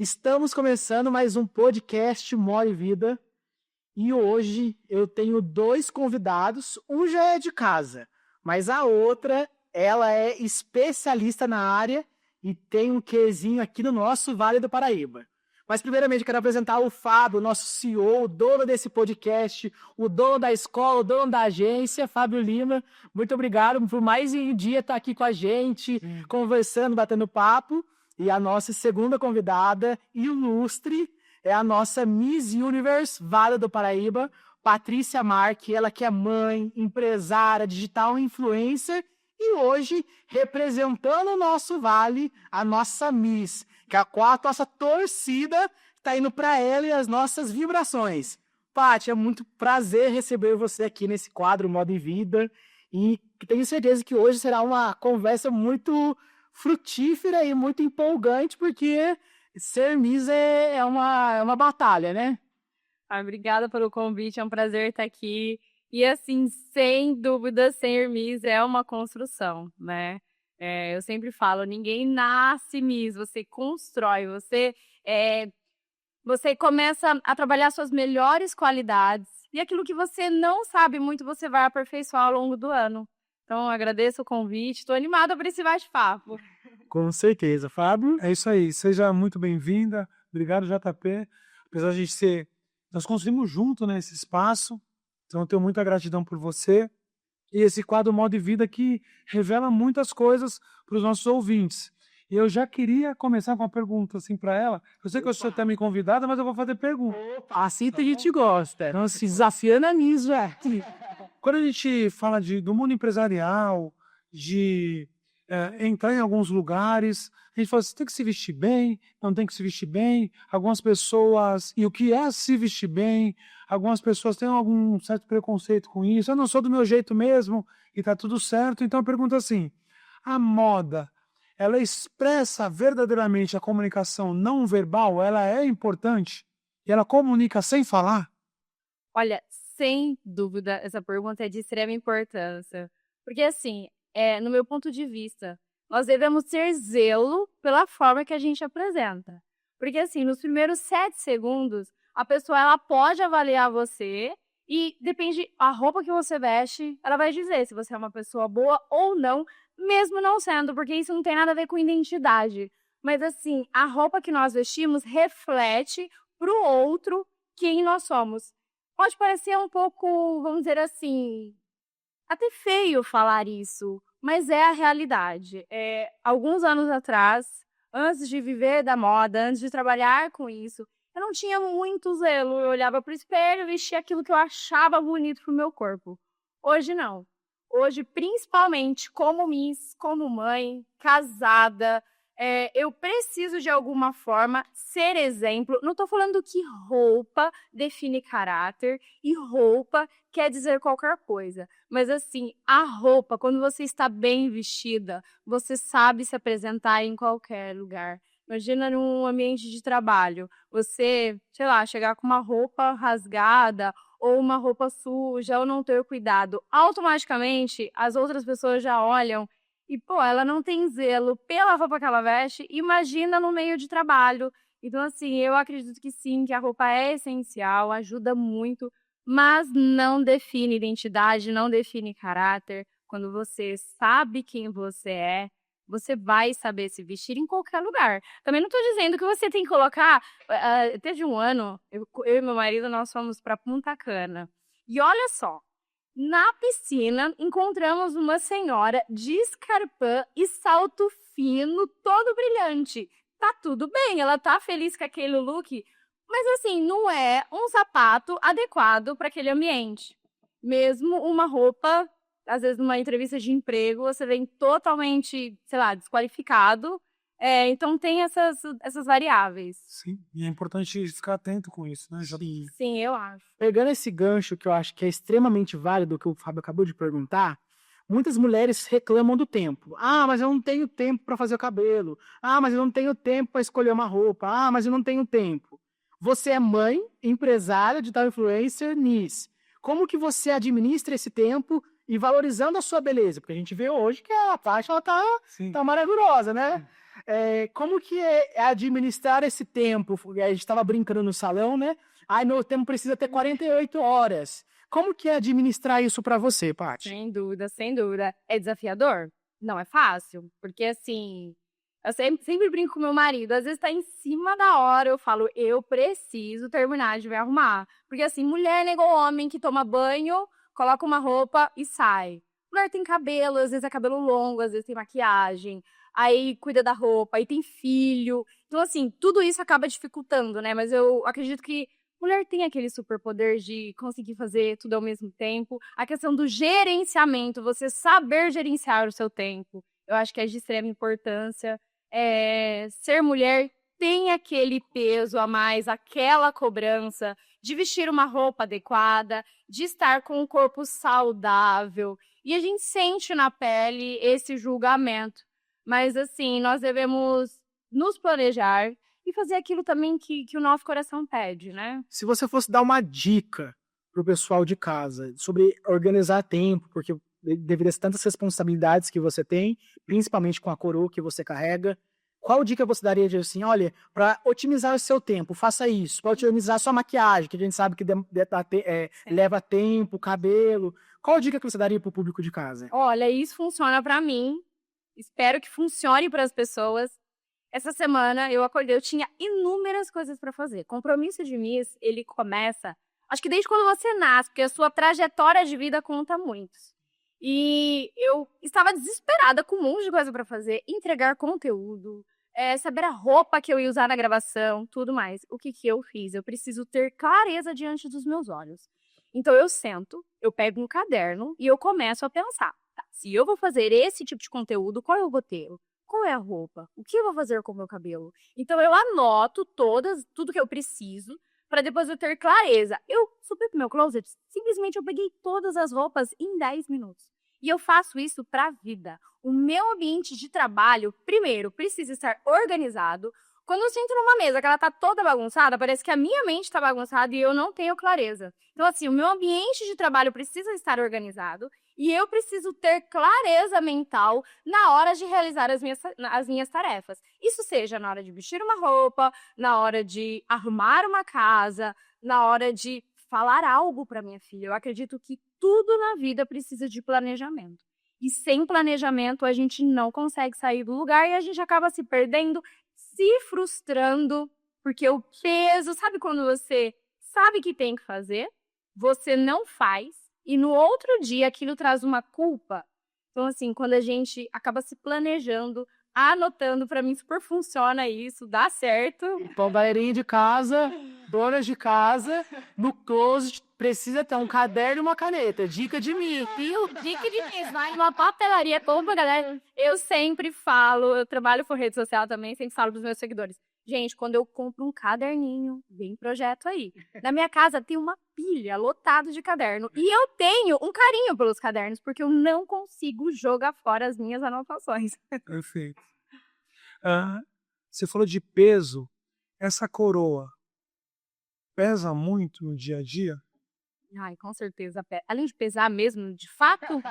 Estamos começando mais um podcast More Vida e hoje eu tenho dois convidados. Um já é de casa, mas a outra, ela é especialista na área e tem um quezinho aqui no nosso Vale do Paraíba. Mas primeiramente eu quero apresentar o Fábio, nosso CEO, o dono desse podcast, o dono da escola, o dono da agência, Fábio Lima. Muito obrigado por mais um dia estar aqui com a gente, conversando, batendo papo. E a nossa segunda convidada, ilustre, é a nossa Miss Universe Vale do Paraíba, Patrícia Marque, ela que é mãe, empresária, digital influencer e hoje representando o nosso Vale, a nossa Miss, que a nossa torcida está indo para ela e as nossas vibrações. Paty, é muito prazer receber você aqui nesse quadro Moda e Vida e tenho certeza que hoje será uma conversa muito frutífera e muito empolgante, porque ser Miss é uma batalha, né? Obrigada pelo convite, é um prazer estar aqui. E assim, sem dúvida, ser Miss é uma construção, né? Eu sempre falo, ninguém nasce Miss, você constrói, você começa a trabalhar suas melhores qualidades e aquilo que você não sabe muito, você vai aperfeiçoar ao longo do ano. Então, agradeço o convite, estou animada para esse bate-papo. Com certeza, Fábio. É isso aí, seja muito bem-vinda. Obrigado, JP. Apesar de a gente ser... Nós construímos junto, né, esse espaço, então eu tenho muita gratidão por você. E esse quadro Modo de Vida que revela muitas coisas para os nossos ouvintes. E eu já queria começar com uma pergunta assim para ela. Eu sei que eu sou até me convidada, mas eu vou fazer pergunta. Assim a gente gosta. Então, se desafiando a Miss, velho. Quando a gente fala do mundo empresarial, de entrar em alguns lugares, a gente fala assim, tem que se vestir bem, não tem que se vestir bem. Algumas pessoas, e o que é se vestir bem, algumas pessoas têm algum certo preconceito com isso. Eu não sou do meu jeito mesmo e tá tudo certo. Então eu pergunto assim, a moda, ela expressa verdadeiramente a comunicação não verbal? Ela é importante? E ela comunica sem falar? Olha, sem dúvida, essa pergunta é de extrema importância. Porque, assim, no meu ponto de vista, nós devemos ter zelo pela forma que a gente apresenta. Porque, assim, nos primeiros 7 segundos, a pessoa ela pode avaliar você e depende a roupa que você veste, ela vai dizer se você é uma pessoa boa ou não, mesmo não sendo, porque isso não tem nada a ver com identidade. Mas, assim, a roupa que nós vestimos reflete para o outro quem nós somos. Pode parecer um pouco, vamos dizer assim, até feio falar isso, mas é a realidade. Alguns anos atrás, antes de viver da moda, antes de trabalhar com isso, eu não tinha muito zelo. Eu olhava para o espelho e vestia aquilo que eu achava bonito para o meu corpo. Hoje não. Hoje, principalmente como Miss, como mãe, casada, eu preciso de alguma forma ser exemplo. Não estou falando que roupa define caráter e roupa quer dizer qualquer coisa. Mas assim, a roupa, quando você está bem vestida, você sabe se apresentar em qualquer lugar. Imagina num ambiente de trabalho, você, sei lá, chegar com uma roupa rasgada ou uma roupa suja ou não ter cuidado. Automaticamente, as outras pessoas já olham e, pô, ela não tem zelo pela roupa que ela veste, imagina no meio de trabalho. Então, assim, eu acredito que sim, que a roupa é essencial, ajuda muito, mas não define identidade, não define caráter. Quando você sabe quem você vai saber se vestir em qualquer lugar. Também não estou dizendo que você tem que colocar... teve um ano, eu e meu marido, nós fomos para Punta Cana. E olha só, na piscina, encontramos uma senhora de escarpã e salto fino, todo brilhante. Tá tudo bem, ela tá feliz com aquele look, mas assim, não é um sapato adequado para aquele ambiente. Mesmo uma roupa, às vezes numa entrevista de emprego, você vem totalmente, sei lá, desqualificado. Então tem essas variáveis. Sim, e é importante ficar atento com isso, né? Sim, eu acho. Pegando esse gancho que eu acho que é extremamente válido, que o Fábio acabou de perguntar, muitas mulheres reclamam do tempo. Ah, mas eu não tenho tempo para fazer o cabelo. Ah, mas eu não tenho tempo para escolher uma roupa. Ah, mas eu não tenho tempo. Você é mãe, empresária, digital influencer, Miss. Como que você administra esse tempo e valorizando a sua beleza? Porque a gente vê hoje que a Paty, ela tá maravilhosa, né? Como que é administrar esse tempo? A gente estava brincando no salão, né? Meu tempo precisa ter 48 horas. Como que é administrar isso para você, Paty? Sem dúvida, sem dúvida. É desafiador? Não é fácil, porque assim, eu sempre brinco com meu marido, às vezes tá em cima da hora, eu falo, eu preciso terminar de me arrumar. Porque assim, mulher não é igual homem que toma banho, coloca uma roupa e sai. Mulher tem cabelo, às vezes é cabelo longo, às vezes tem maquiagem, aí cuida da roupa, aí tem filho. Então assim, tudo isso acaba dificultando, né? Mas eu acredito que mulher tem aquele superpoder de conseguir fazer tudo ao mesmo tempo. A questão do gerenciamento, você saber gerenciar o seu tempo, eu acho que é de extrema importância. Ser mulher tem aquele peso a mais, aquela cobrança de vestir uma roupa adequada, de estar com um corpo saudável. E a gente sente na pele esse julgamento. Mas, assim, nós devemos nos planejar e fazer aquilo também que o nosso coração pede, né? Se você fosse dar uma dica pro pessoal de casa sobre organizar tempo, porque devido a tantas responsabilidades que você tem, principalmente com a coroa que você carrega, qual dica você daria de assim, olha, para otimizar o seu tempo, faça isso, para otimizar a sua maquiagem, que a gente sabe que leva tempo, cabelo. Qual dica que você daria pro público de casa? Olha, isso funciona para mim. Espero que funcione para as pessoas. Essa semana eu acordei, eu tinha inúmeras coisas para fazer. Compromisso de Miss, ele começa, acho que desde quando você nasce, porque a sua trajetória de vida conta muito. E eu estava desesperada com um monte de coisa para fazer, entregar conteúdo, saber a roupa que eu ia usar na gravação, tudo mais. O que eu fiz? Eu preciso ter clareza diante dos meus olhos. Então eu sento, eu pego um caderno e eu começo a pensar. Tá, se eu vou fazer esse tipo de conteúdo, qual é o roteiro? Qual é a roupa? O que eu vou fazer com o meu cabelo? Então eu anoto tudo que eu preciso para depois eu ter clareza. Eu subi pro meu closet, simplesmente eu peguei todas as roupas em 10 minutos. E eu faço isso para a vida. O meu ambiente de trabalho, primeiro, precisa estar organizado. Quando eu sento numa mesa que ela tá toda bagunçada, parece que a minha mente está bagunçada e eu não tenho clareza. Então, assim, o meu ambiente de trabalho precisa estar organizado e eu preciso ter clareza mental na hora de realizar as minhas tarefas. Isso seja na hora de vestir uma roupa, na hora de arrumar uma casa, na hora de falar algo para minha filha. Eu acredito que tudo na vida precisa de planejamento. E sem planejamento a gente não consegue sair do lugar e a gente acaba se perdendo, se frustrando, porque o peso, sabe quando você sabe que tem que fazer, você não faz, e no outro dia aquilo traz uma culpa? Então, assim, quando a gente acaba se planejando, anotando, para mim super funciona isso, dá certo. Então, galerinha de casa, donas de casa, no closet, precisa ter um caderno e uma caneta. Dica de mim. Dica de mim, vai numa papelaria, compra, galera. Eu sempre falo, eu trabalho por rede social também, sempre falo pros meus seguidores. Gente, quando eu compro um caderninho, vem projeto aí. Na minha casa tem uma pilha lotada de caderno. E eu tenho um carinho pelos cadernos, porque eu não consigo jogar fora as minhas anotações. Perfeito. Você falou de peso. Essa coroa pesa muito no dia a dia? Ai, com certeza. Além de pesar mesmo, de fato,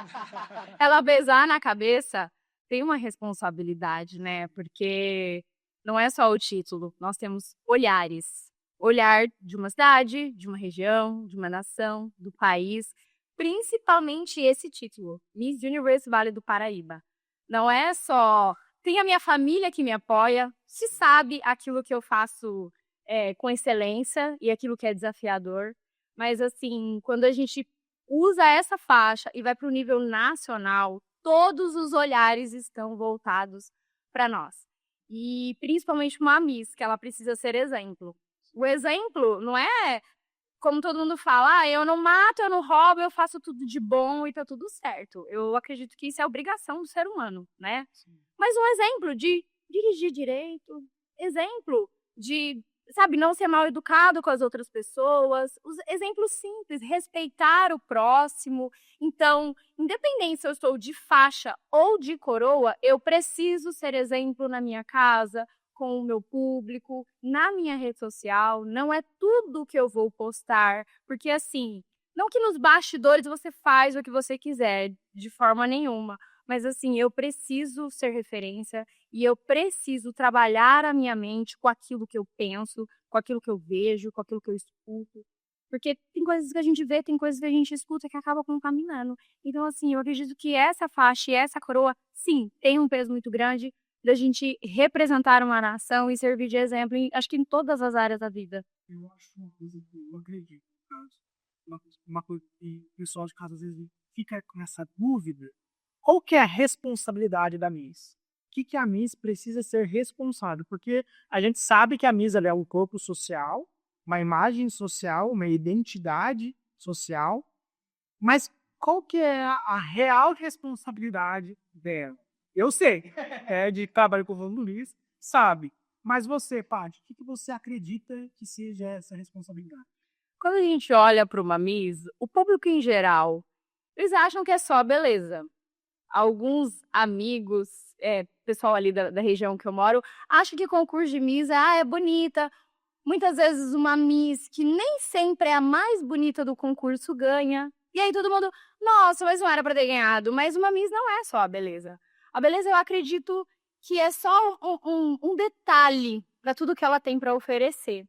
ela pesar na cabeça tem uma responsabilidade, né? Porque não é só o título, nós temos olhares. Olhar de uma cidade, de uma região, de uma nação, do país. Principalmente esse título, Miss Universe Vale do Paraíba. Não é só... Tem a minha família que me apoia, se sabe aquilo que eu faço com excelência e aquilo que é desafiador. Mas, assim, quando a gente usa essa faixa e vai para o nível nacional, todos os olhares estão voltados para nós. E principalmente uma Miss, que ela precisa ser exemplo. O exemplo não é como todo mundo fala, eu não mato, eu não roubo, eu faço tudo de bom e tá tudo certo. Eu acredito que isso é obrigação do ser humano, né? Sim. Mas um exemplo de dirigir direito, exemplo de, sabe, não ser mal educado com as outras pessoas, os exemplos simples, respeitar o próximo. Então, independente se eu estou de faixa ou de coroa, eu preciso ser exemplo na minha casa, com o meu público, na minha rede social. Não é tudo que eu vou postar, porque assim, não que nos bastidores você faz o que você quiser, de forma nenhuma, mas assim, eu preciso ser referência, E eu preciso trabalhar a minha mente com aquilo que eu penso, com aquilo que eu vejo, com aquilo que eu escuto. Porque tem coisas que a gente vê, tem coisas que a gente escuta que acaba contaminando. Então, assim, eu acredito que essa faixa e essa coroa, sim, tem um peso muito grande da gente representar uma nação e servir de exemplo, acho que em todas as áreas da vida. Eu acho uma coisa que eu acredito, cara. Uma coisa que o pessoal de casa às vezes fica com essa dúvida. Qual que é a responsabilidade da Miss? O que a Miss precisa ser responsável? Porque a gente sabe que a Miss ela é um corpo social, uma imagem social, uma identidade social, mas qual que é a real responsabilidade dela? Eu sei, de trabalho com o Luiz, sabe. Mas você, Paty, o que você acredita que seja essa responsabilidade? Quando a gente olha para uma Miss, o público em geral, eles acham que é só beleza. Alguns amigos, pessoal ali da região que eu moro, acham que concurso de Miss é bonita. Muitas vezes uma Miss que nem sempre é a mais bonita do concurso ganha. E aí todo mundo, nossa, mas não era para ter ganhado. Mas uma Miss não é só a beleza. A beleza eu acredito que é só um detalhe para tudo que ela tem para oferecer.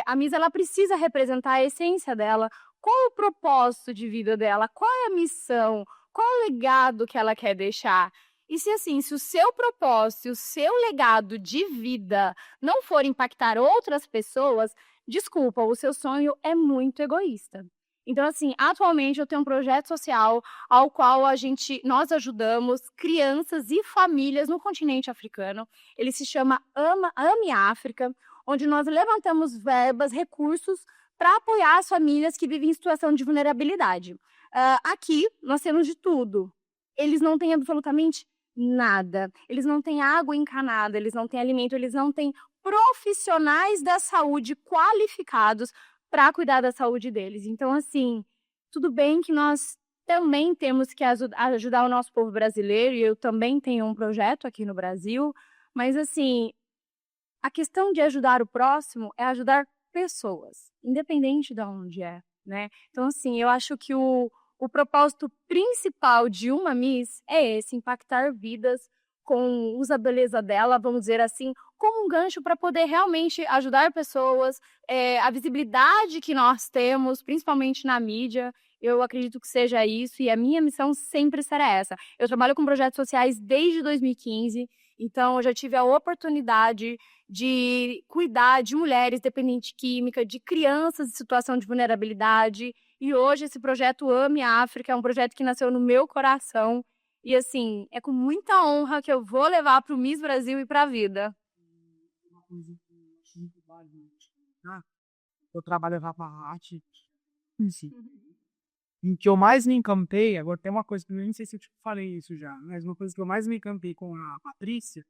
A Miss ela precisa representar a essência dela, qual é o propósito de vida dela, qual é a missão, qual é o legado que ela quer deixar. E se o seu propósito, o seu legado de vida não for impactar outras pessoas, desculpa, o seu sonho é muito egoísta. Então, assim, atualmente eu tenho um projeto social ao qual nós ajudamos crianças e famílias no continente africano. Ele se chama Ame África, onde nós levantamos verbas, recursos para apoiar as famílias que vivem em situação de vulnerabilidade. Aqui nós temos de tudo. Eles não têm absolutamente nada. Eles não têm água encanada, eles não têm alimento, eles não têm profissionais da saúde qualificados para cuidar da saúde deles. Então, assim, tudo bem que nós também temos que ajudar o nosso povo brasileiro, e eu também tenho um projeto aqui no Brasil, mas, assim, a questão de ajudar o próximo é ajudar pessoas, independente de onde é, né? Então, assim, eu acho que o propósito principal de uma Miss é esse, impactar vidas com usa a beleza dela, vamos dizer assim, como um gancho para poder realmente ajudar pessoas, a visibilidade que nós temos, principalmente na mídia, eu acredito que seja isso, e a minha missão sempre será essa. Eu trabalho com projetos sociais desde 2015, então eu já tive a oportunidade de cuidar de mulheres dependentes química, de crianças em situação de vulnerabilidade, e hoje esse projeto Ame África é um projeto que nasceu no meu coração. E assim, é com muita honra que eu vou levar para o Miss Brasil e para a vida. Uma coisa que eu acho muito válida, tá? Eu trabalhava com a arte em que eu mais me encantei. Agora tem uma coisa que eu nem sei se eu te falei isso já, mas uma coisa que eu mais me encantei com a Patrícia,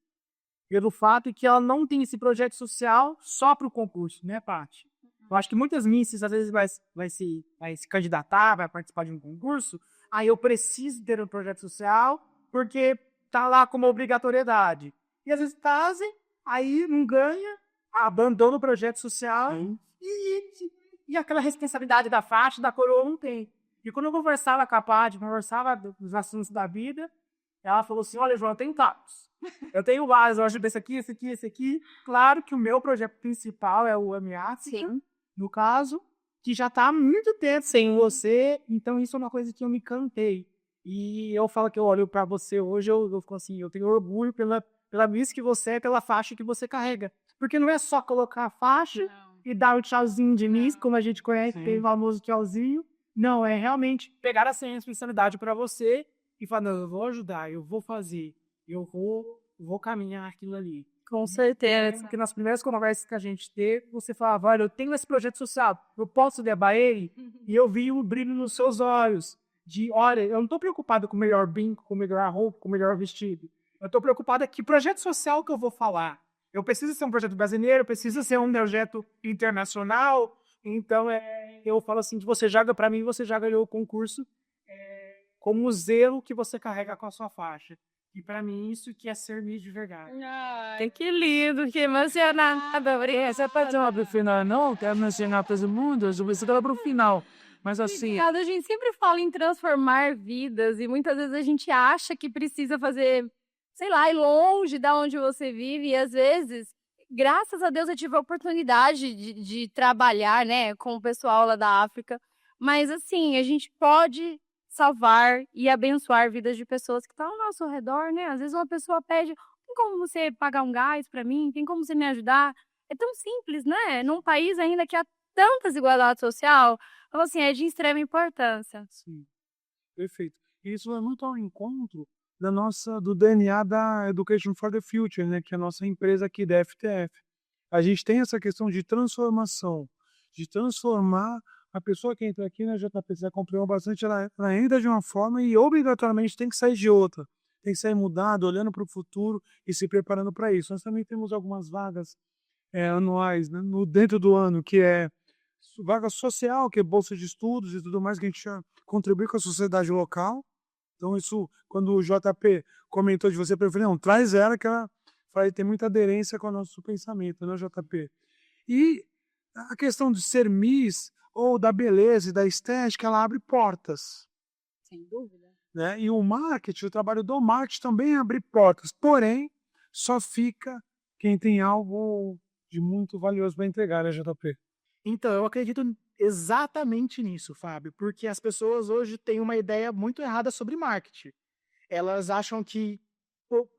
pelo fato de que ela não tem esse projeto social só para o concurso, né, Paty? Eu acho que muitas misses, às vezes, vai se candidatar, vai participar de um concurso, aí eu preciso ter um projeto social, porque tá lá como obrigatoriedade. E às vezes fazem, aí não ganha, abandona o projeto social e aquela responsabilidade da faixa, da coroa não tem. E quando eu conversava com a Paty, conversava dos assuntos da vida, ela falou assim, olha, João, eu tenho tatos. Eu tenho vários, eu ajudo esse aqui. Claro que o meu projeto principal é o Ame África, no caso, que já está há muito tempo sem você, então isso é uma coisa que eu me encantei. E eu falo que eu olho para você hoje, eu fico assim, eu tenho orgulho pela Miss que você é, pela faixa que você carrega. Porque não é só colocar a faixa e dar o tchauzinho de Miss, como a gente conhece, tem o famoso tchauzinho. Não, é realmente pegar essa responsabilidade para você e falar, não, eu vou ajudar, eu vou fazer, eu vou caminhar aquilo ali. Com certeza. Porque nas primeiras conversas que a gente teve, você falava, olha, eu tenho esse projeto social, eu posso levar ele? E eu vi o brilho nos seus olhos, de, olha, eu não estou preocupado com o melhor brinco, com o melhor roupa, com o melhor vestido. Eu estou preocupado que projeto social que eu vou falar. Eu preciso ser um projeto brasileiro, eu preciso ser um projeto internacional. Então, eu falo assim, para mim, você já ganhou o concurso como o zelo que você carrega com a sua faixa. E para mim, isso que é ser Miss de verdade. Ai, que lindo, que emocionada. Essa parte não é pro final, não. Quero mencionar para todo mundo. Eu vou para pro final. Mas assim... Obrigada, a gente sempre fala em transformar vidas. E muitas vezes a gente acha que precisa fazer sei lá, ir longe da onde você vive. E às vezes, graças a Deus, eu tive a oportunidade de trabalhar, né, com o pessoal lá da África. Mas assim, a gente pode salvar e abençoar vidas de pessoas que estão ao nosso redor, né? Às vezes uma pessoa pede, tem como você pagar um gás para mim? Tem como você me ajudar? É tão simples, né? Num país ainda que há tanta desigualdade social. Então, assim, é de extrema importância. Sim, perfeito. E isso vai muito ao encontro do DNA da Education for the Future, né, que é a nossa empresa aqui da FTF. A gente tem essa questão de transformação, de transformar a pessoa que entra aqui na JP, você acompanhou bastante, ela entra de uma forma e obrigatoriamente tem que sair de outra. Tem que sair mudado, olhando para o futuro e se preparando para isso. Nós também temos algumas vagas anuais, né, dentro do ano, que é vaga social, que é bolsa de estudos e tudo mais, que a gente já contribui com a sociedade local. Então, isso, quando o JP comentou de você, eu falei, não, traz ela, que ela vai ter muita aderência com o nosso pensamento, né, JP? E a questão de ser Miss, ou da beleza e da estética, ela abre portas, Sem dúvida. né? E o marketing, o trabalho do marketing também abre portas, porém, só fica quem tem algo de muito valioso para entregar, né, JP? Então, eu acredito exatamente nisso, Fábio, porque as pessoas hoje têm uma ideia muito errada sobre marketing. Elas acham que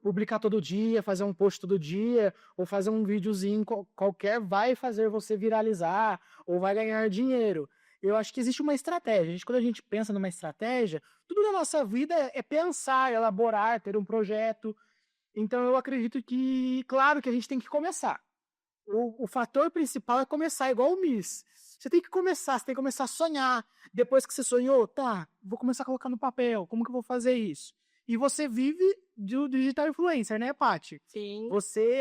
publicar todo dia, fazer um post todo dia, ou fazer um videozinho qualquer vai fazer você viralizar, ou vai ganhar dinheiro. Eu acho que existe uma estratégia. Quando a gente pensa numa estratégia, tudo na nossa vida é pensar, elaborar, ter um projeto. Então, eu acredito que, claro que a gente tem que começar. O fator principal é começar, igual o Miss. Você tem que começar, você tem que começar a sonhar. Depois que você sonhou, tá, vou começar a colocar no papel, como que eu vou fazer isso? E você vive do digital influencer, né, Paty? Sim.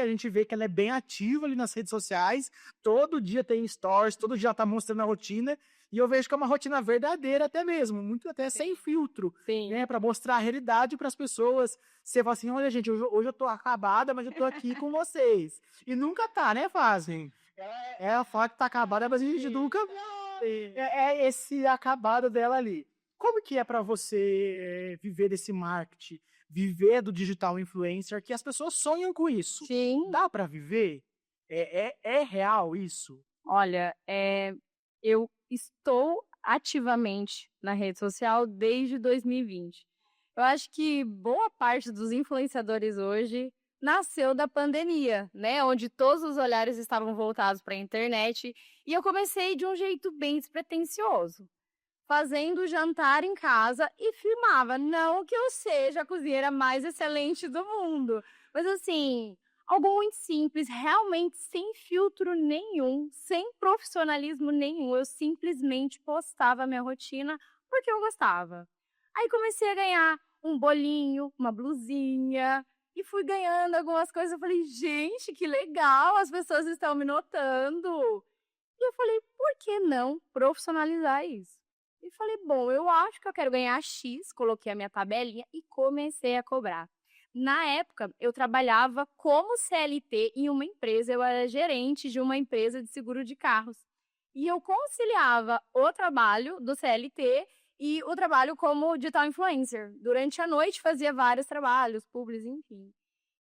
A gente vê que ela é bem ativa ali nas redes sociais, todo dia tem stories, todo dia ela tá mostrando a rotina, e eu vejo que é uma rotina verdadeira até mesmo, muito até sem filtro, Sim. né, para mostrar a realidade para as pessoas. Você fala assim, olha gente, hoje eu tô acabada, mas eu tô aqui com vocês. E nunca tá, né, Fazem? Ela fala que tá acabada, mas a gente nunca é esse acabado dela ali. Como que é para você viver desse marketing, viver do digital influencer, que as pessoas sonham com isso? Sim. Dá para viver? É real isso? Olha, eu estou ativamente na rede social desde 2020. Eu acho que boa parte dos influenciadores hoje nasceu da pandemia, né? Onde todos os olhares estavam voltados para a internet. E eu comecei de um jeito bem despretensioso, fazendo jantar em casa e filmava. Não que eu seja a cozinheira mais excelente do mundo, mas assim, algo muito simples, realmente sem filtro nenhum, sem profissionalismo nenhum. Eu simplesmente postava a minha rotina porque eu gostava. Aí comecei a ganhar um bolinho, uma blusinha, e fui ganhando algumas coisas. Eu falei, gente, que legal, as pessoas estão me notando. E eu falei, por que não profissionalizar isso? E falei, bom, eu acho que eu quero ganhar X, coloquei a minha tabelinha e comecei a cobrar. Na época, eu trabalhava como CLT em uma empresa, eu era gerente de uma empresa de seguro de carros. E eu conciliava o trabalho do CLT e o trabalho como digital influencer. Durante a noite fazia vários trabalhos, públicos, enfim.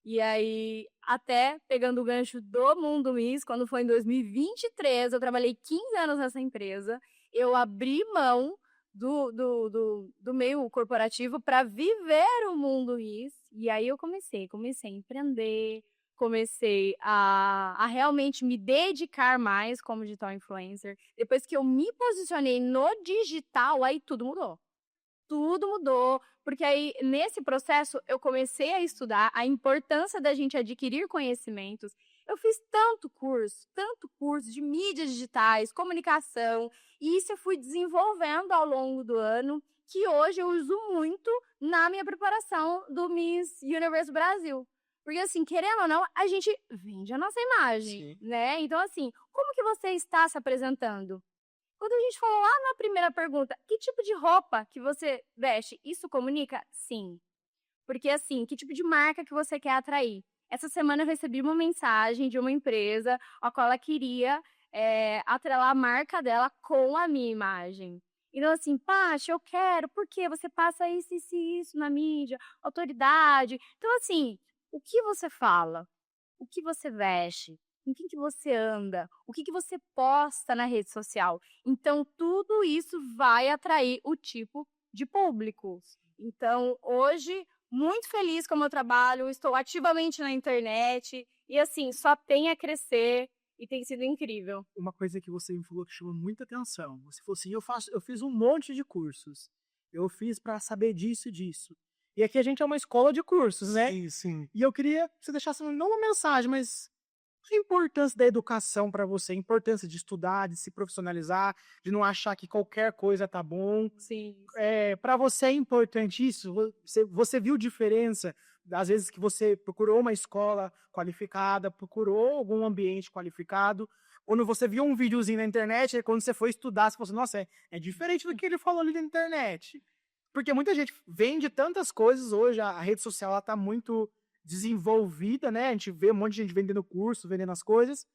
E aí, até pegando o gancho do Mundo Miss, quando foi em 2023, eu trabalhei 15 anos nessa empresa, eu abri mão do meio corporativo para viver o Mundo Miss, e aí eu comecei a empreender, comecei a realmente me dedicar mais como digital influencer. Depois que eu me posicionei no digital, aí tudo mudou. Tudo mudou, porque aí nesse processo eu comecei a estudar a importância da gente adquirir conhecimentos. Eu fiz tanto curso de mídias digitais, comunicação, e isso eu fui desenvolvendo ao longo do ano, que hoje eu uso muito na minha preparação do Miss Universe Brasil. Porque assim, querendo ou não, a gente vende a nossa imagem, né? Então assim, como que você está se apresentando? Quando a gente falou lá na primeira pergunta, que tipo de roupa que você veste, isso comunica? Sim. Porque assim, que tipo de marca que você quer atrair? Essa semana eu recebi uma mensagem de uma empresa a qual ela queria atrelar a marca dela com a minha imagem. Então, assim, Paty, eu quero, por quê? Você passa isso, isso e isso na mídia, autoridade. Então, assim, o que você fala? O que você veste? Com quem que você anda? O que que você posta na rede social? Então, tudo isso vai atrair o tipo de público. Então, hoje, muito feliz com o meu trabalho, estou ativamente na internet e, assim, só tem a crescer e tem sido incrível. Uma coisa que você me falou que chamou muita atenção. Você falou assim: eu fiz um monte de cursos. Eu fiz para saber disso e disso. E aqui a gente é uma escola de cursos, né? Sim, sim. E eu queria que você deixasse não uma mensagem, mas a importância da educação para você, a importância de estudar, de se profissionalizar, de não achar que qualquer coisa tá bom. Sim. Para você é importante isso? Você viu diferença, às vezes, que você procurou uma escola qualificada, procurou algum ambiente qualificado, quando você viu um videozinho na internet, aí quando você foi estudar, você falou assim, nossa, é diferente do que ele falou ali na internet. Porque muita gente vende tantas coisas hoje, a rede social está muito desenvolvida, né? A gente vê um monte de gente vendendo curso, vendendo as coisas.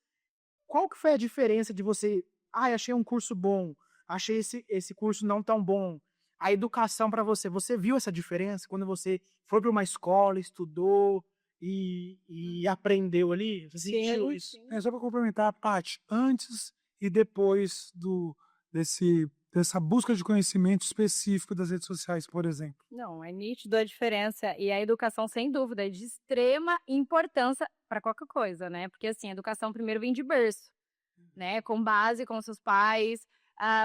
Qual que foi a diferença de você, achei um curso bom, achei esse curso não tão bom? A educação para você, você viu essa diferença quando você foi para uma escola, estudou e aprendeu ali? Você sentiu isso? Só para complementar, Paty, antes e depois dessa busca de conhecimento específico das redes sociais, por exemplo. Não, é nítido a diferença. E a educação, sem dúvida, é de extrema importância para qualquer coisa, né? Porque, assim, a educação primeiro vem de berço, né? Com base com seus pais.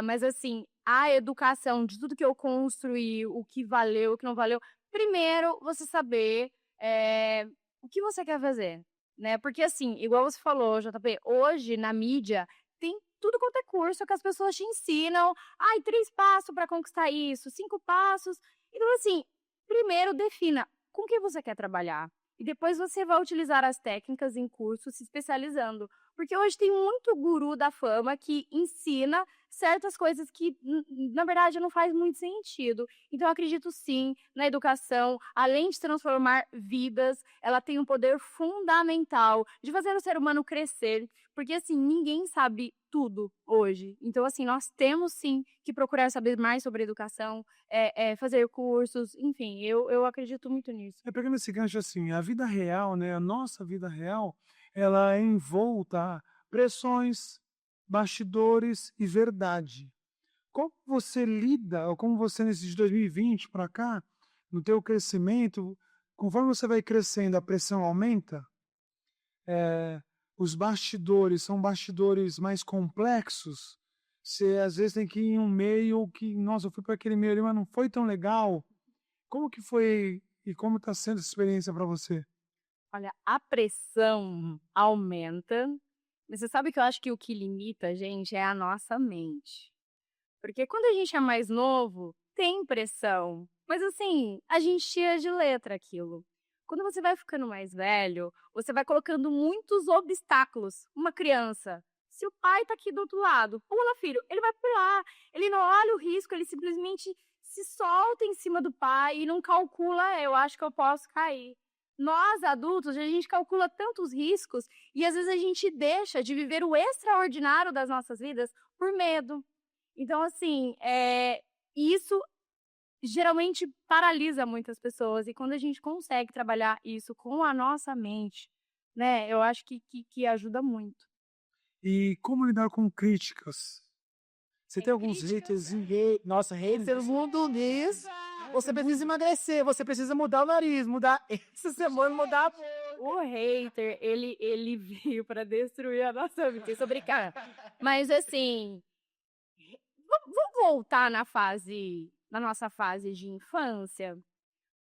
Mas, assim, a educação de tudo que eu construí, o que valeu, o que não valeu. Primeiro, você saber o que você quer fazer, né? Porque, assim, igual você falou, JP, hoje na mídia tem tudo quanto é curso que as pessoas te ensinam. 3 passos para conquistar isso, 5 passos. Então, assim, primeiro defina com que você quer trabalhar. E depois você vai utilizar as técnicas em curso se especializando. Porque hoje tem muito guru da fama que ensina certas coisas que, na verdade, não faz muito sentido. Então, eu acredito sim na educação. Além de transformar vidas, ela tem um poder fundamental de fazer o ser humano crescer. Porque, assim, ninguém sabe tudo hoje. Então, assim, nós temos sim que procurar saber mais sobre educação, fazer cursos, enfim, eu acredito muito nisso. Pegando esse gancho assim, a vida real, né, a nossa vida real, ela é envolta a pressões, bastidores e verdade. Como você lida, ou como você nesses 2020 para cá, no teu crescimento, conforme você vai crescendo, a pressão aumenta? Os bastidores são bastidores mais complexos? Você às vezes tem que ir em um meio que, nossa, eu fui para aquele meio ali, mas não foi tão legal. Como que foi e como está sendo essa experiência para você? Olha, a pressão aumenta, mas você sabe que eu acho que o que limita a gente é a nossa mente. Porque quando a gente é mais novo, tem pressão, mas assim, a gente tira de letra aquilo. Quando você vai ficando mais velho, você vai colocando muitos obstáculos. Uma criança, se o pai tá aqui do outro lado, pula, filho, ele vai pular, ele não olha o risco, ele simplesmente se solta em cima do pai e não calcula, eu acho que eu posso cair. Nós, adultos, a gente calcula tantos riscos e às vezes a gente deixa de viver o extraordinário das nossas vidas por medo. Então, assim, isso geralmente paralisa muitas pessoas. E quando a gente consegue trabalhar isso com a nossa mente, né, eu acho que ajuda muito. E como lidar com críticas? Você tem alguns críticas? haters? Nossa, haters mundo diz, você precisa emagrecer, você precisa mudar o nariz, mudar essa semana, mudar... O hater, ele veio para destruir a nossa vida. Isso brincar. Mas, assim, vamos voltar na nossa fase de infância.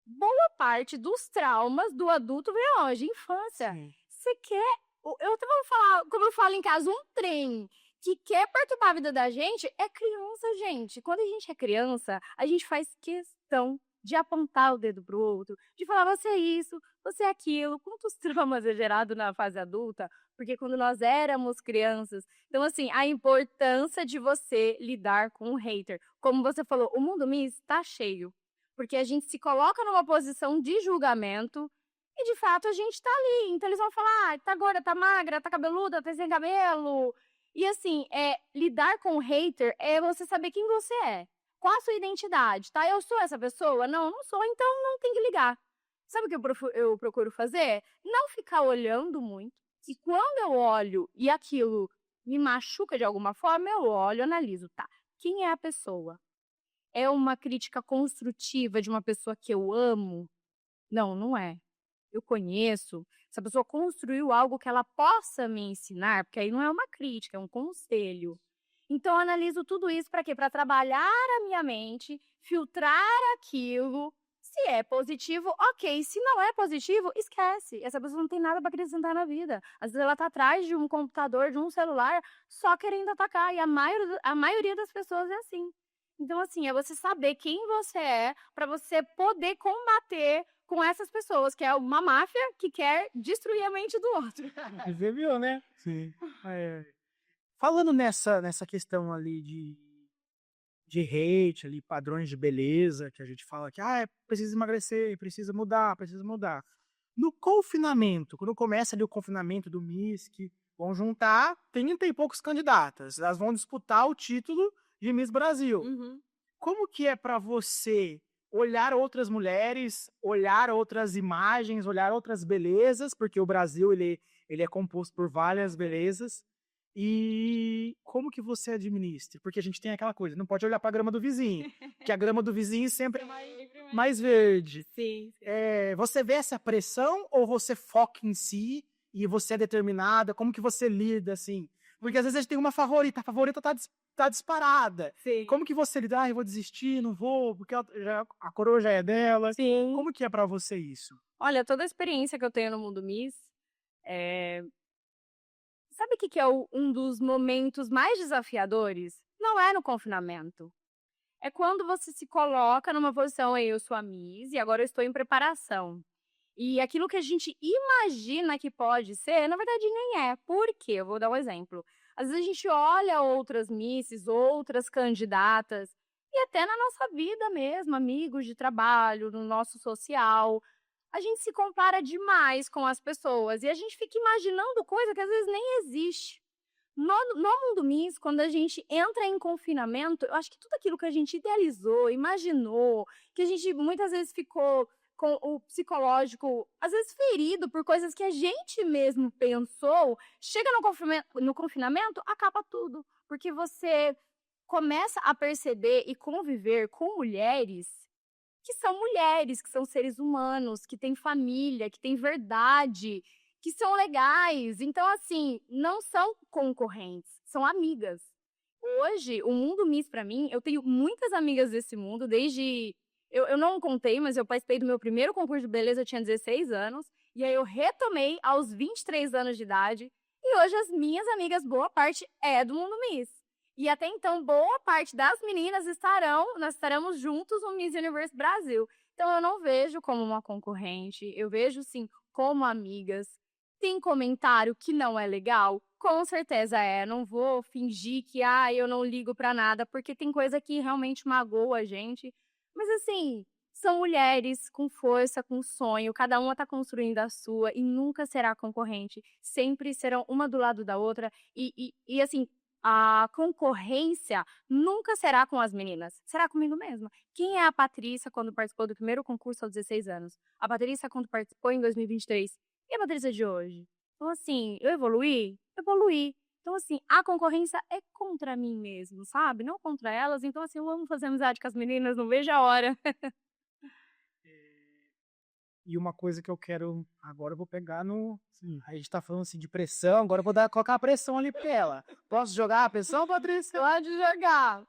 Boa parte dos traumas do adulto vem hoje, infância. Você quer. Eu até vou falar, como eu falo em casa, um trem que quer perturbar a vida da gente é criança, gente. Quando a gente é criança, a gente faz questão de apontar o dedo pro outro, de falar você é isso, você é aquilo. Quantos traumas é gerado na fase adulta? Porque quando nós éramos crianças. Então, assim, a importância de você lidar com o hater. Como você falou, o mundo Miss está cheio. Porque a gente se coloca numa posição de julgamento e, de fato, a gente tá ali. Então, eles vão falar, tá gorda, tá magra, tá cabeluda, tá sem cabelo. E, assim, lidar com o hater é você saber quem você é. qual a sua identidade, tá? Eu sou essa pessoa? Não, não sou, então não tem que ligar. Sabe o que eu procuro fazer? Não ficar olhando muito. E quando eu olho e aquilo me machuca de alguma forma, eu olho, analiso, tá? Quem é a pessoa? É uma crítica construtiva de uma pessoa que eu amo? Não, não é. Eu conheço, essa pessoa construiu algo que ela possa me ensinar, porque aí não é uma crítica, é um conselho. Então, eu analiso tudo isso para quê? Para trabalhar a minha mente, filtrar aquilo. Se é positivo, ok. Se não é positivo, esquece. Essa pessoa não tem nada para acrescentar na vida. Às vezes ela está atrás de um computador, de um celular, só querendo atacar. E a maioria das pessoas é assim. Então, assim, é você saber quem você é para você poder combater com essas pessoas, que é uma máfia que quer destruir a mente do outro. Você viu, né? Sim. É, falando nessa questão ali de hate, ali, padrões de beleza, que a gente fala que precisa emagrecer, precisa mudar, precisa mudar. No confinamento, quando começa ali o confinamento do MISC, vão juntar 30 e poucos candidatas. Elas vão disputar o título de Miss Brasil. Como que é para você olhar outras mulheres, olhar outras imagens, olhar outras belezas, porque o Brasil ele é composto por várias belezas, e como que você administra? Porque a gente tem aquela coisa, não pode olhar para a grama do vizinho, que a grama do vizinho sempre é mais verde. Sim. Você vê essa pressão ou você foca em si e você é determinada? Como que você lida, assim? Porque às vezes a gente tem uma favorita, a favorita tá disparada. Sim. Como que você lida? Eu vou desistir, não vou, porque a coroa já é dela. Sim. Como que é pra você isso? Olha, toda a experiência que eu tenho no mundo Miss, sabe o que é um dos momentos mais desafiadores? Não é no confinamento. É quando você se coloca numa posição, eu sou a Miss e agora eu estou em preparação. E aquilo que a gente imagina que pode ser, na verdade nem é. Por quê? Eu vou dar um exemplo. Às vezes a gente olha outras misses, outras candidatas, e até na nossa vida mesmo, amigos de trabalho, no nosso social, a gente se compara demais com as pessoas e a gente fica imaginando coisa que às vezes nem existe. No mundo Miss, quando a gente entra em confinamento, eu acho que tudo aquilo que a gente idealizou, imaginou, que a gente muitas vezes ficou com o psicológico, às vezes ferido por coisas que a gente mesmo pensou, chega no confinamento, acaba tudo. Porque você começa a perceber e conviver com mulheres, que são seres humanos, que têm família, que têm verdade, que são legais. Então, assim, não são concorrentes, são amigas. Hoje, o mundo Miss, pra mim, eu tenho muitas amigas desse mundo, desde... Eu não contei, mas eu participei do meu primeiro concurso de beleza, eu tinha 16 anos. E aí eu retomei aos 23 anos de idade. E hoje as minhas amigas, boa parte é do mundo Miss. E até então, boa parte das meninas nós estaremos juntos no Miss Universe Brasil. Então eu não vejo como uma concorrente, eu vejo sim como amigas. Tem comentário que não é legal? Com certeza é. Não vou fingir que eu não ligo pra nada, porque tem coisa que realmente magoa a gente. Mas assim, são mulheres com força, com sonho, cada uma tá construindo a sua e nunca será concorrente. Sempre serão uma do lado da outra e assim, a concorrência nunca será com as meninas, será comigo mesma. Quem é a Patrícia quando participou do primeiro concurso aos 16 anos? A Patrícia quando participou em 2023? E a Patrícia de hoje? Então assim, eu evoluí? Evoluí. Então, assim, a concorrência é contra mim mesmo, sabe? Não contra elas. Então, assim, eu amo fazer amizade com as meninas, não vejo a hora. E uma coisa que eu quero, agora eu vou pegar no... A gente tá falando assim de pressão, agora eu vou colocar a pressão ali pra ela. Posso jogar a pressão, Patrícia? Pode jogar.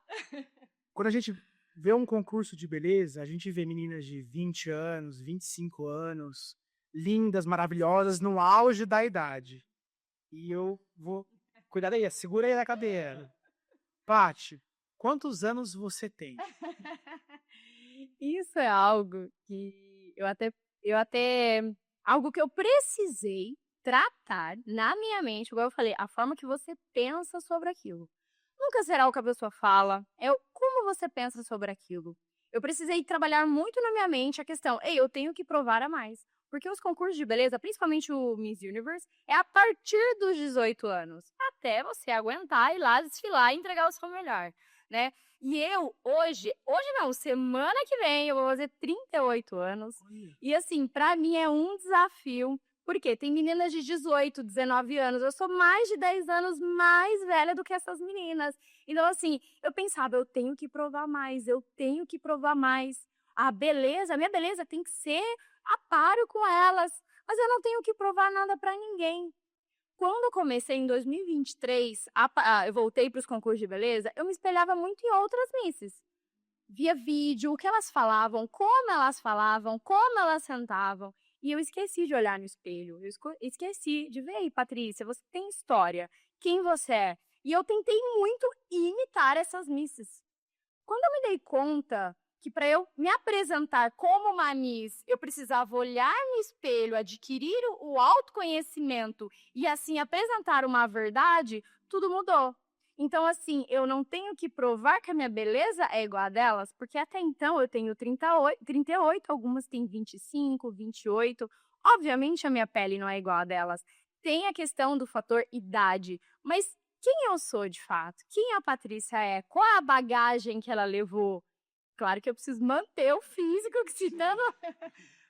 Quando a gente vê um concurso de beleza, a gente vê meninas de 20 anos, 25 anos, lindas, maravilhosas, no auge da idade. E eu vou... Cuidado aí, segura aí na cadeira. Paty, quantos anos você tem? Isso é algo que algo que eu precisei tratar na minha mente, igual eu falei, a forma que você pensa sobre aquilo. Nunca será o que a pessoa fala, é como você pensa sobre aquilo. Eu precisei trabalhar muito na minha mente a questão, eu tenho que provar a mais. Porque os concursos de beleza, principalmente o Miss Universe, é a partir dos 18 anos. Até você aguentar ir lá desfilar e entregar o seu melhor. né? E eu, hoje não, semana que vem eu vou fazer 38 anos. E assim, pra mim é um desafio, porque tem meninas de 18, 19 anos, eu sou mais de 10 anos mais velha do que essas meninas. Então assim, eu pensava, eu tenho que provar mais, eu tenho que provar mais. A minha beleza tem que ser a páreo com elas, mas eu não tenho que provar nada pra ninguém. Quando eu comecei em 2023, eu voltei para os concursos de beleza, eu me espelhava muito em outras misses. Via vídeo, o que elas falavam, como elas sentavam. E eu esqueci de olhar no espelho. Eu esqueci de ver aí, Patrícia, você tem história. Quem você é? E eu tentei muito imitar essas misses. Quando eu me dei conta que para eu me apresentar como uma Miss, eu precisava olhar no espelho, adquirir o autoconhecimento e assim apresentar uma verdade, tudo mudou. Então, assim, eu não tenho que provar que a minha beleza é igual a delas, porque até então eu tenho 38, algumas têm 25, 28. Obviamente a minha pele não é igual a delas. Tem a questão do fator idade, mas quem eu sou de fato? Quem a Patrícia é? Qual é a bagagem que ela levou? Claro que eu preciso manter o físico, que senão...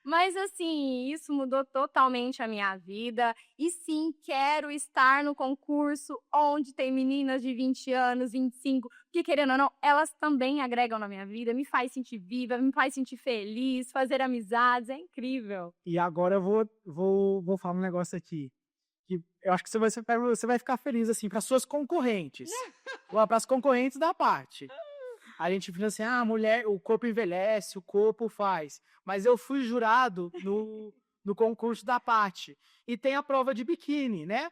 Mas, assim, isso mudou totalmente a minha vida. E, sim, quero estar no concurso onde tem meninas de 20 anos, 25, que, querendo ou não, elas também agregam na minha vida, me faz sentir viva, me faz sentir feliz, fazer amizades, é incrível. E agora eu vou falar um negócio aqui. Que eu acho que você vai ficar feliz, assim, para suas concorrentes. Para as concorrentes da parte. A gente pensa assim, mulher, o corpo envelhece, o corpo faz. Mas eu fui jurado no concurso da parte. E tem a prova de biquíni, né?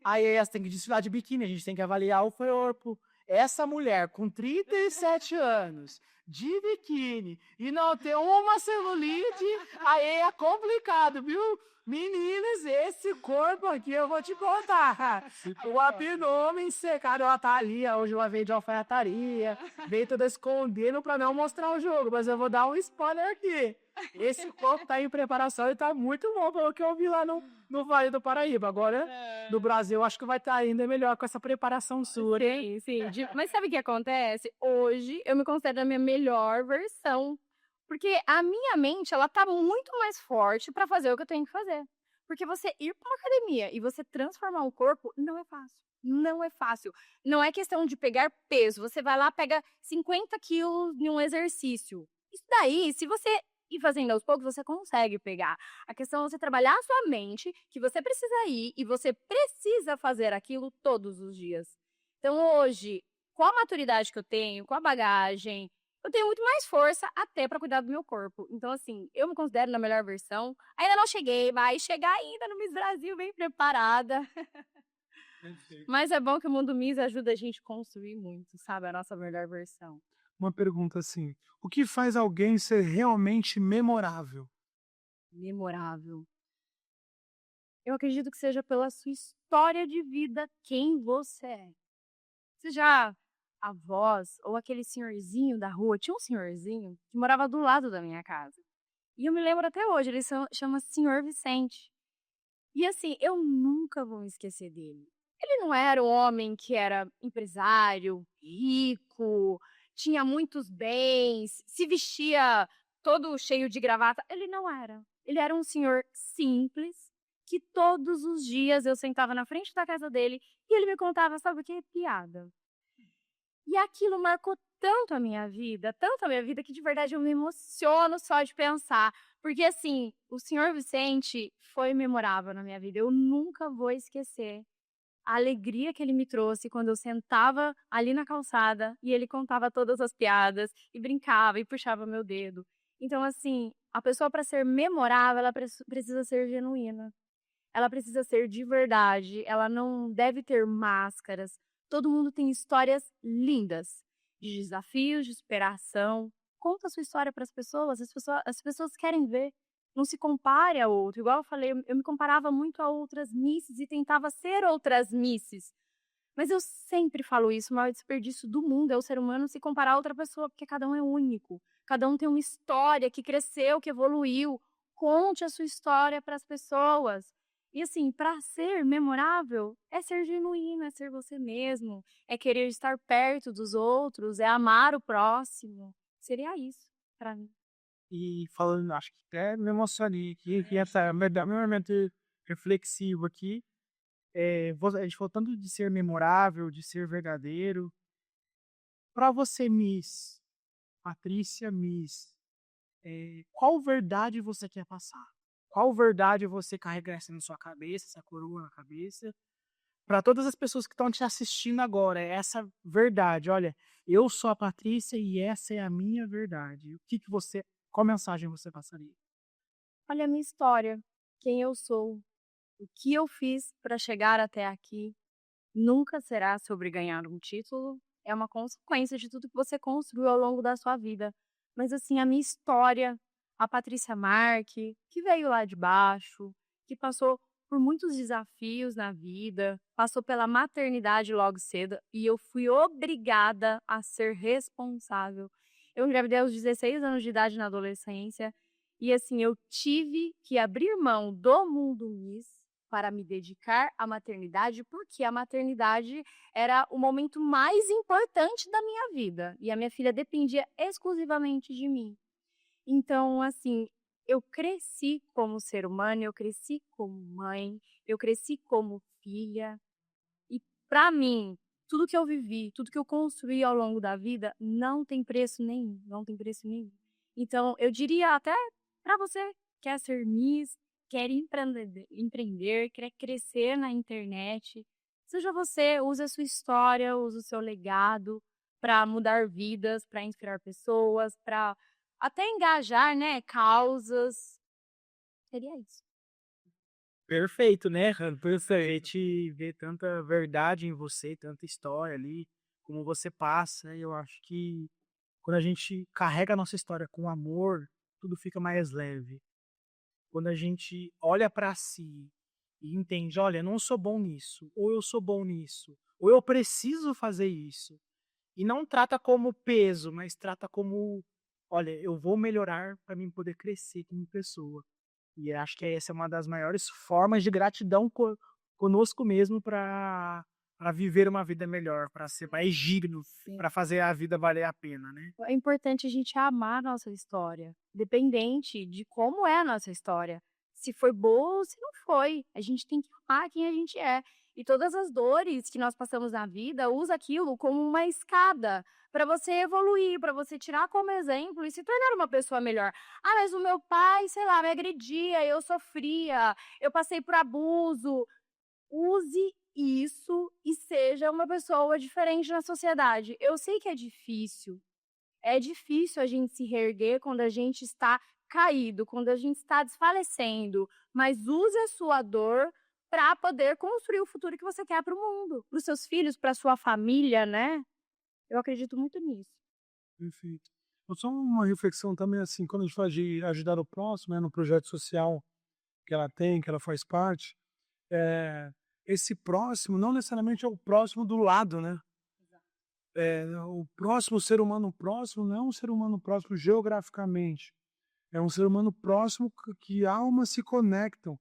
Aí elas têm que desfilar de biquíni, a gente tem que avaliar o corpo. Essa mulher com 37 anos, de biquíni, e não ter uma celulite, aí é complicado, viu? Meninas, esse corpo aqui eu vou te contar. O abdômen secado, ela tá ali, hoje ela veio de alfaiataria, veio toda escondendo pra não mostrar o jogo, mas eu vou dar um spoiler aqui. Esse corpo tá em preparação e tá muito bom pelo que eu vi lá no Vale do Paraíba. Agora, no Brasil, acho que vai estar ainda melhor com essa preparação sua. Sim. Mas sabe o que acontece? Hoje eu me considero a minha melhor versão. Porque a minha mente, ela tá muito mais forte para fazer o que eu tenho que fazer. Porque você ir para uma academia e você transformar o corpo não é fácil. Não é fácil. Não é questão de pegar peso. Você vai lá, pega 50 quilos em um exercício. Isso daí, se você ir fazendo aos poucos, você consegue pegar. A questão é você trabalhar a sua mente, que você precisa ir e você precisa fazer aquilo todos os dias. Então, hoje, com a maturidade que eu tenho, com a bagagem, eu tenho muito mais força até para cuidar do meu corpo. Então, assim, eu me considero na melhor versão. Ainda não cheguei, mas chegar ainda no Miss Brasil bem preparada. Mas é bom que o Mundo Miss ajuda a gente a construir muito, sabe? A nossa melhor versão. Uma pergunta assim, o que faz alguém ser realmente memorável? Memorável. Eu acredito que seja pela sua história de vida, quem você é. Seja a voz ou aquele senhorzinho da rua. Tinha um senhorzinho que morava do lado da minha casa. E eu me lembro até hoje, ele chama Senhor Vicente. E assim, eu nunca vou me esquecer dele. Ele não era um homem que era empresário, rico, tinha muitos bens, se vestia todo cheio de gravata. Ele não era. Ele era um senhor simples, que todos os dias eu sentava na frente da casa dele e ele me contava, sabe o que? Piada. E aquilo marcou tanto a minha vida, que de verdade eu me emociono só de pensar. Porque assim, o senhor Vicente foi memorável na minha vida. Eu nunca vou esquecer a alegria que ele me trouxe quando eu sentava ali na calçada e ele contava todas as piadas e brincava e puxava meu dedo. Então, assim, a pessoa para ser memorável, ela precisa ser genuína. Ela precisa ser de verdade, ela não deve ter máscaras. Todo mundo tem histórias lindas, de desafios, de superação. Conta a sua história para as pessoas querem ver. Não se compare a outro. Igual eu falei, eu me comparava muito a outras misses e tentava ser outras misses. Mas eu sempre falo isso, o maior desperdício do mundo é o ser humano se comparar a outra pessoa, porque cada um é único. Cada um tem uma história que cresceu, que evoluiu. Conte a sua história para as pessoas. E assim, para ser memorável, é ser genuíno, é ser você mesmo, é querer estar perto dos outros, é amar o próximo. Seria isso para mim. E falando, acho que até me emocionei aqui, que essa momento reflexivo aqui. A gente falou tanto de ser memorável, de ser verdadeiro. Para você, Miss, Patrícia Miss, qual verdade você quer passar? Qual verdade você carrega essa na sua cabeça, essa coroa na cabeça? Para todas as pessoas que estão te assistindo agora, é essa verdade. Olha, eu sou a Patrícia e essa é a minha verdade. Qual mensagem você passaria? Olha a minha história, quem eu sou, o que eu fiz para chegar até aqui, nunca será sobre ganhar um título, é uma consequência de tudo que você construiu ao longo da sua vida. Mas assim, a minha história, a Patrícia Marque, que veio lá de baixo, que passou por muitos desafios na vida, passou pela maternidade logo cedo e eu fui obrigada a ser responsável. Eu engravidei aos 16 anos de idade na adolescência e assim, eu tive que abrir mão do mundo Miss para me dedicar à maternidade, porque a maternidade era o momento mais importante da minha vida e a minha filha dependia exclusivamente de mim. Então, assim, eu cresci como ser humano, eu cresci como mãe, eu cresci como filha e para mim, tudo que eu vivi, tudo que eu construí ao longo da vida não tem preço nenhum, não tem preço nenhum. Então, eu diria até para você que quer ser Miss, quer empreender, quer crescer na internet, seja você, use a sua história, use o seu legado para mudar vidas, para inspirar pessoas, para até engajar, né, causas. Seria isso. Perfeito, né, Hannah? Por isso a gente vê tanta verdade em você, tanta história ali, como você passa. E eu acho que quando a gente carrega a nossa história com amor, tudo fica mais leve. Quando a gente olha para si e entende, olha, eu não sou bom nisso, ou eu sou bom nisso, ou eu preciso fazer isso. E não trata como peso, mas trata como, olha, eu vou melhorar para mim poder crescer como pessoa. E acho que essa é uma das maiores formas de gratidão conosco mesmo para viver uma vida melhor, para ser mais digno, Sim. para fazer a vida valer a pena, né? É importante a gente amar a nossa história, independente de como é a nossa história. Se foi boa ou se não foi. A gente tem que amar quem a gente é. E todas as dores que nós passamos na vida, usa aquilo como uma escada para você evoluir, para você tirar como exemplo e se tornar uma pessoa melhor. Ah, mas o meu pai, sei lá, me agredia, eu sofria, eu passei por abuso. Use isso e seja uma pessoa diferente na sociedade. Eu sei que é difícil a gente se reerguer quando a gente está caído, quando a gente está desfalecendo, mas use a sua dor para poder construir o futuro que você quer para o mundo, para os seus filhos, para sua família, né? Eu acredito muito nisso. Perfeito. Só uma reflexão também, assim, quando a gente fala de ajudar o próximo, né, no projeto social que ela tem, que ela faz parte, é, esse próximo não necessariamente é o próximo do lado, né? O próximo, o ser humano próximo, não é um ser humano próximo geograficamente. É um ser humano próximo que almas se conectem.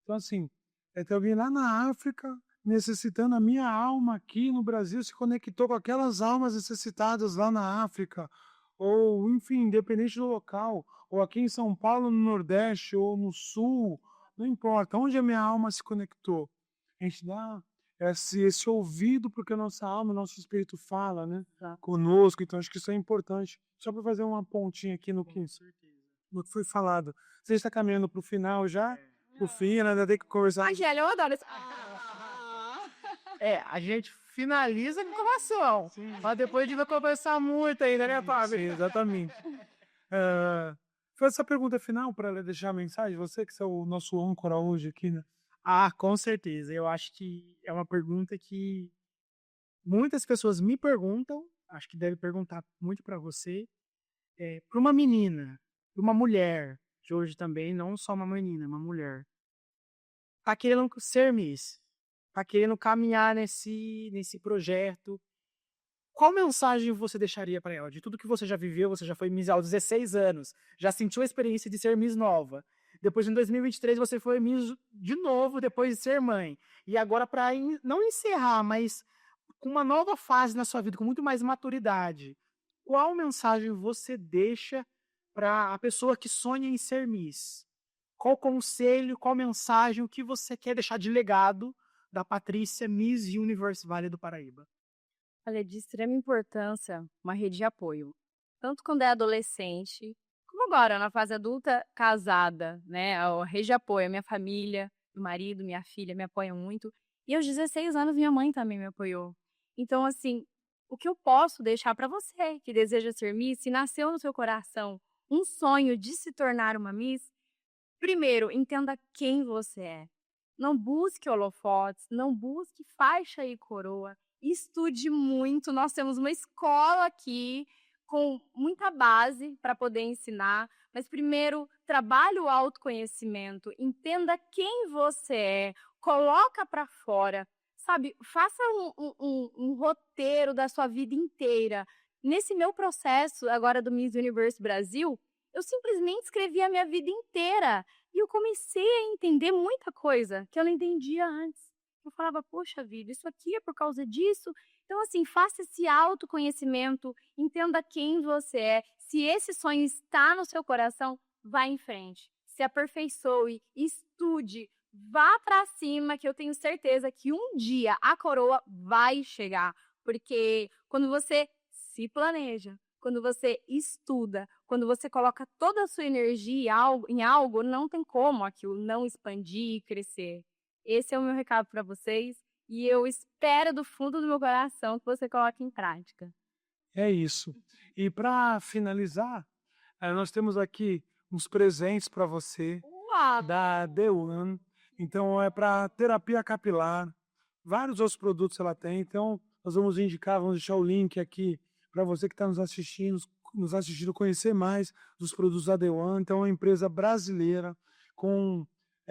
Então, assim, tem alguém lá na África necessitando, a minha alma aqui no Brasil se conectou com aquelas almas necessitadas lá na África, ou, enfim, independente do local, ou aqui em São Paulo, no Nordeste, ou no Sul, não importa, onde a minha alma se conectou. A gente dá esse ouvido porque a nossa alma, o nosso espírito fala, né? Tá. Conosco, então acho que isso é importante. Só para fazer uma pontinha aqui no que foi falado. Você está caminhando para o final já? Pro fim, né? Ainda tem que conversar. Angélia, eu adoro esse... A gente finaliza com informação. Mas depois a gente vai conversar muito ainda, né, Fábio? Sim, exatamente. Foi essa pergunta final para ela deixar a mensagem? Você que é o nosso âncora hoje aqui, né? Ah, com certeza. Eu acho que é uma pergunta que muitas pessoas me perguntam, acho que deve perguntar muito para você, para uma menina, para uma mulher, de hoje também, não só uma menina, uma mulher, tá querendo ser Miss, tá querendo caminhar nesse projeto. Qual mensagem você deixaria para ela? De tudo que você já viveu, você já foi Miss aos 16 anos, já sentiu a experiência de ser Miss nova, Depois, em 2023, você foi Miss de novo, depois de ser mãe. E agora, para não encerrar, mas com uma nova fase na sua vida, com muito mais maturidade, qual mensagem você deixa para a pessoa que sonha em ser Miss? Qual conselho, qual mensagem, o que você quer deixar de legado da Patrícia, Miss Universe Vale do Paraíba? Olha, é de extrema importância uma rede de apoio. Tanto quando é adolescente, como agora, na fase adulta, casada, né? A rede de apoio, a minha família, meu marido, minha filha me apoiam muito. E aos 16 anos, minha mãe também me apoiou. Então, assim, o que eu posso deixar para você que deseja ser Miss, se nasceu no seu coração um sonho de se tornar uma Miss, primeiro, entenda quem você é. Não busque holofotes, não busque faixa e coroa. Estude muito. Nós temos uma escola aqui com muita base para poder ensinar. Mas primeiro, trabalhe o autoconhecimento. Entenda quem você é. Coloca para fora. Sabe, faça um roteiro da sua vida inteira. Nesse meu processo agora do Miss Universe Brasil, eu simplesmente escrevi a minha vida inteira. E eu comecei a entender muita coisa que eu não entendia antes. Eu falava, poxa vida, isso aqui é por causa disso. Então, assim, faça esse autoconhecimento, entenda quem você é. Se esse sonho está no seu coração, vá em frente. Se aperfeiçoe, estude, vá para cima, que eu tenho certeza que um dia a coroa vai chegar. Porque quando você se planeja, quando você estuda, quando você coloca toda a sua energia em algo, não tem como aquilo não expandir e crescer. Esse é o meu recado para vocês e eu espero do fundo do meu coração que você coloque em prática. É isso. E para finalizar, nós temos aqui uns presentes para você Uau! da The One. Então é para terapia capilar, vários outros produtos ela tem. Então nós vamos indicar, vamos deixar o link aqui para você que está nos assistindo conhecer mais dos produtos da The One. Então é uma empresa brasileira com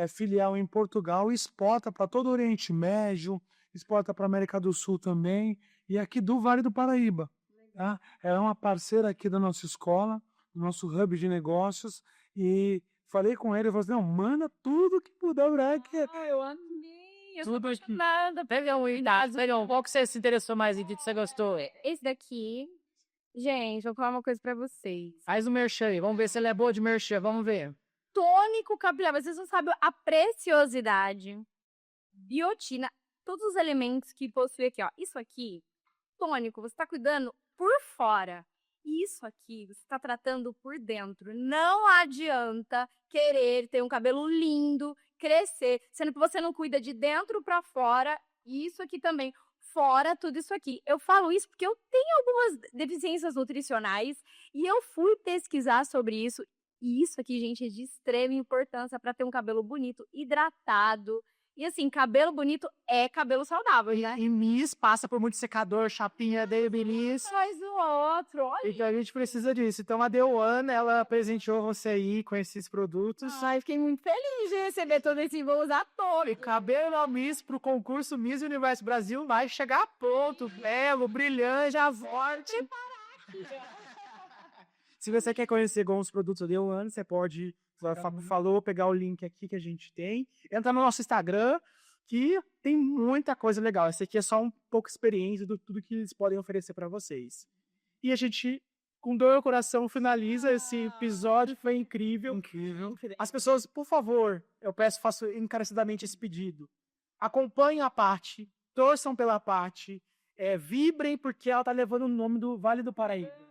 filial em Portugal e exporta para todo o Oriente Médio, exporta para a América do Sul também e aqui do Vale do Paraíba. Tá? Ela é uma parceira aqui da nossa escola, do nosso hub de negócios e falei com ele, eu falei assim, não, manda tudo que puder para que Eu amei, eu sou Tudo aqui. apaixonada. Pega um idade, qual que você se interessou mais e que você gostou? Esse daqui, gente, vou falar uma coisa para vocês. Faz o merchan aí, vamos ver se ele é boa de merchan, vamos ver. Tônico capilar, vocês não sabem a preciosidade, biotina, todos os elementos que possui aqui, ó. Isso aqui, tônico, você está cuidando por fora. Isso aqui, você está tratando por dentro. Não adianta querer ter um cabelo lindo, crescer, sendo que você não cuida de dentro para fora. E isso aqui também, fora tudo isso aqui. Eu falo isso porque eu tenho algumas deficiências nutricionais e eu fui pesquisar sobre isso. E isso aqui, gente, é de extrema importância para ter um cabelo bonito, hidratado. E assim, cabelo bonito é cabelo saudável, né? E Miss passa por muito secador, chapinha, Babyliss. Faz o outro, olha. Então a gente precisa disso. Então a The One, ela presenteou você aí com esses produtos. Ai, fiquei muito feliz de receber todo esse, vou usar todo. E cabelo Miss pro concurso Miss Universo Brasil vai chegar pronto, belo, brilhante, já forte. Se você quer conhecer alguns produtos da The One, você pode, falou, pegar o link aqui que a gente tem. Entra no nosso Instagram, que tem muita coisa legal. Esse aqui é só um pouco de experiência de tudo que eles podem oferecer para vocês. E a gente, com dor no coração, finaliza esse episódio. Foi incrível. incrível. As pessoas, por favor, eu peço, faço encarecidamente esse pedido. Acompanhem a parte, torçam pela parte, vibrem, porque ela está levando o nome do Vale do Paraíba.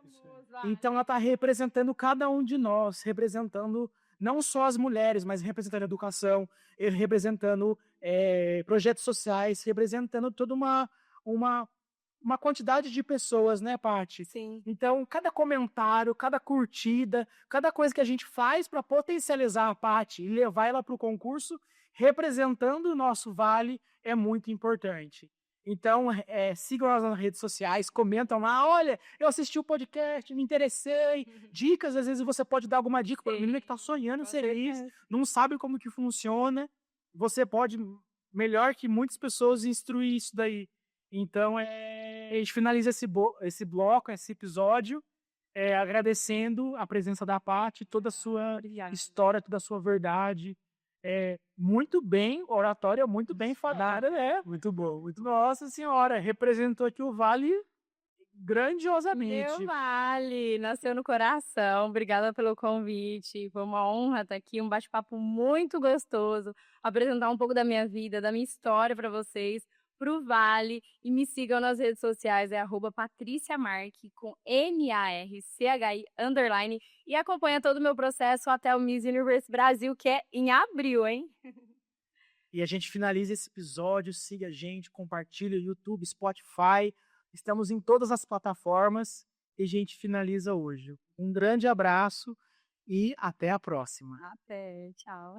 Então ela está representando cada um de nós, representando não só as mulheres, mas representando a educação, representando projetos sociais, representando toda uma quantidade de pessoas, né, Paty? Sim. Então, cada comentário, cada curtida, cada coisa que a gente faz para potencializar a Paty e levar ela para o concurso, representando o nosso Vale, é muito importante. Então, sigam nós nas redes sociais, comentam lá, olha, eu assisti o podcast, me interessei, dicas, às vezes você pode dar alguma dica para a menina que está sonhando em ser isso, não sabe como que funciona, você pode, melhor que muitas pessoas, instruir isso daí. Então, a gente finaliza esse bloco, esse episódio, agradecendo a presença da Paty, toda a sua Obrigada. história, toda a sua verdade. Muito bem, oratória muito bem falada, né? Muito bom, muito bom. Nossa Senhora, representou aqui o Vale grandiosamente. Meu Vale, nasceu no coração. Obrigada pelo convite. Foi uma honra estar aqui, um bate-papo muito gostoso. Apresentar um pouco da minha vida, da minha história para vocês, para o Vale. E me sigam nas redes sociais, é @patriciamarque, com MARCHI _. E acompanha todo o meu processo até o Miss Universe Brasil, que é em abril, hein? E a gente finaliza esse episódio. Siga a gente, compartilha o YouTube, Spotify. Estamos em todas as plataformas e a gente finaliza hoje. Um grande abraço e até a próxima. Até, tchau.